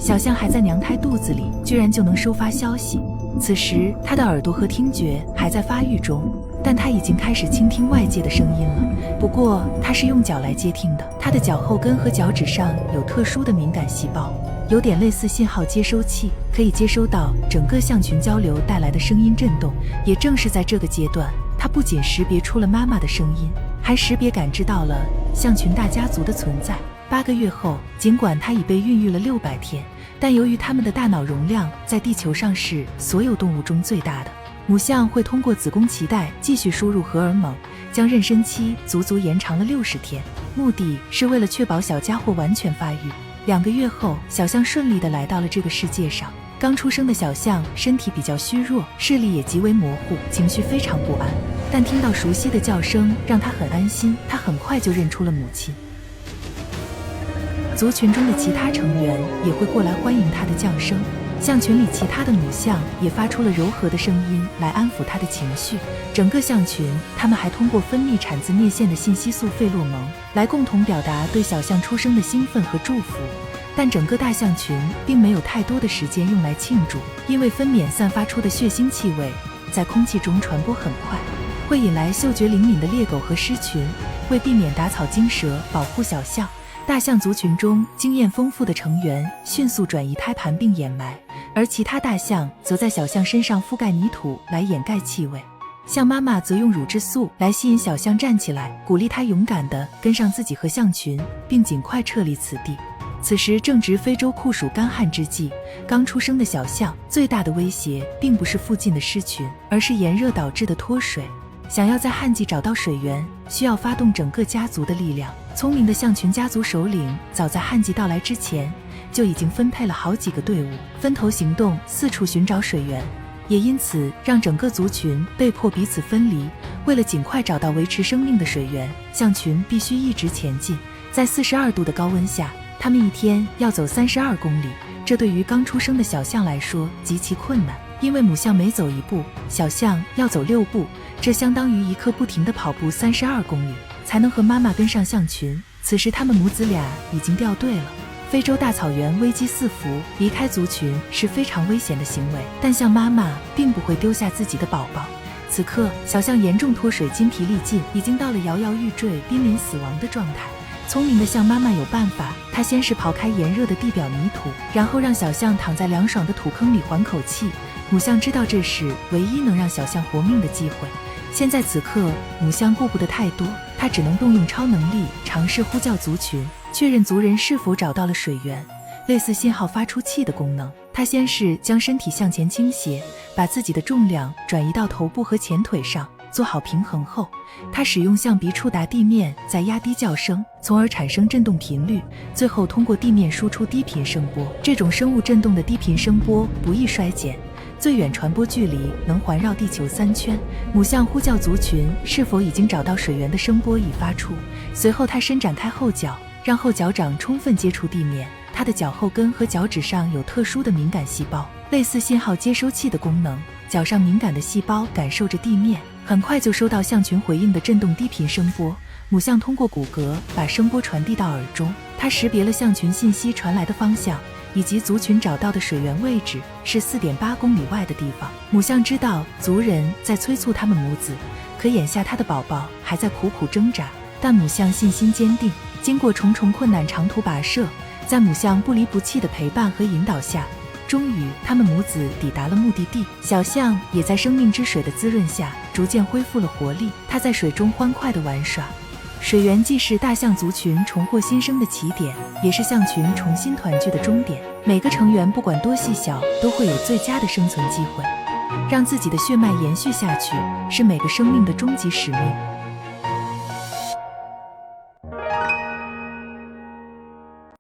小象还在娘胎肚子里，居然就能收发消息。此时它的耳朵和听觉还在发育中，但它已经开始倾听外界的声音了。不过它是用脚来接听的，它的脚后跟和脚趾上有特殊的敏感细胞，有点类似信号接收器，可以接收到整个象群交流带来的声音震动。也正是在这个阶段，它不仅识别出了妈妈的声音，还识别感知到了象群大家族的存在。8个月后，尽管它已被孕育了600天，但由于它们的大脑容量在地球上是所有动物中最大的，母象会通过子宫脐带继续输入荷尔蒙，将妊娠期足足延长了60天，目的是为了确保小家伙完全发育。2个月后，小象顺利地来到了这个世界上。刚出生的小象身体比较虚弱，视力也极为模糊，情绪非常不安，但听到熟悉的叫声让它很安心，它很快就认出了母亲。族群中的其他成员也会过来欢迎它的降生，象群里其他的母象也发出了柔和的声音来安抚它的情绪。整个象群，它们还通过分泌产自颞腺的信息素费洛蒙来共同表达对小象出生的兴奋和祝福。但整个大象群并没有太多的时间用来庆祝，因为分娩散发出的血腥气味在空气中传播很快，会引来嗅觉灵敏的猎狗和狮群。为避免打草惊蛇，保护小象，大象族群中经验丰富的成员迅速转移胎盘并掩埋，而其他大象则在小象身上覆盖泥土来掩盖气味。象妈妈则用乳质素来吸引小象站起来，鼓励它勇敢地跟上自己和象群，并尽快撤离此地。此时正值非洲酷暑干旱之际，刚出生的小象最大的威胁并不是附近的狮群，而是炎热导致的脱水。想要在旱季找到水源，需要发动整个家族的力量。聪明的象群家族首领早在旱季到来之前，就已经分配了好几个队伍，分头行动，四处寻找水源，也因此让整个族群被迫彼此分离。为了尽快找到维持生命的水源，象群必须一直前进。在42度的高温下，他们一天要走32公里，这对于刚出生的小象来说极其困难，因为母象每走1步，小象要走6步，这相当于一刻不停地跑步32公里，才能和妈妈跟上象群。此时他们母子俩已经掉队了。非洲大草原危机四伏，离开族群是非常危险的行为，但象妈妈并不会丢下自己的宝宝。此刻小象严重脱水，筋疲力尽，已经到了摇摇欲坠、濒临死亡的状态。聪明的象妈妈有办法，她先是刨开炎热的地表泥土，然后让小象躺在凉爽的土坑里缓口气。母象知道这是唯一能让小象活命的机会。现在此刻，母象顾不得太多，她只能动用超能力，尝试呼叫族群，确认族人是否找到了水源。类似信号发出器的功能，她先是将身体向前倾斜，把自己的重量转移到头部和前腿上，做好平衡后，它使用象鼻触达地面，再压低叫声，从而产生振动频率，最后通过地面输出低频声波。这种生物振动的低频声波不易衰减，最远传播距离能环绕地球3圈。母象呼叫族群是否已经找到水源的声波已发出，随后它伸展开后脚，让后脚掌充分接触地面。它的脚后跟和脚趾上有特殊的敏感细胞，类似信号接收器的功能。脚上敏感的细胞感受着地面，很快就收到象群回应的振动低频声波。母象通过骨骼把声波传递到耳中，它识别了象群信息传来的方向，以及族群找到的水源位置是4.8公里外的地方。母象知道族人在催促他们母子，可眼下他的宝宝还在苦苦挣扎，但母象信心坚定。经过重重困难长途跋涉，在母象不离不弃的陪伴和引导下，终于他们母子抵达了目的地。小象也在生命之水的滋润下逐渐恢复了活力，它在水中欢快地玩耍。水源既是大象族群重获新生的起点，也是象群重新团聚的终点。每个成员不管多细小，都会有最佳的生存机会。让自己的血脉延续下去，是每个生命的终极使命。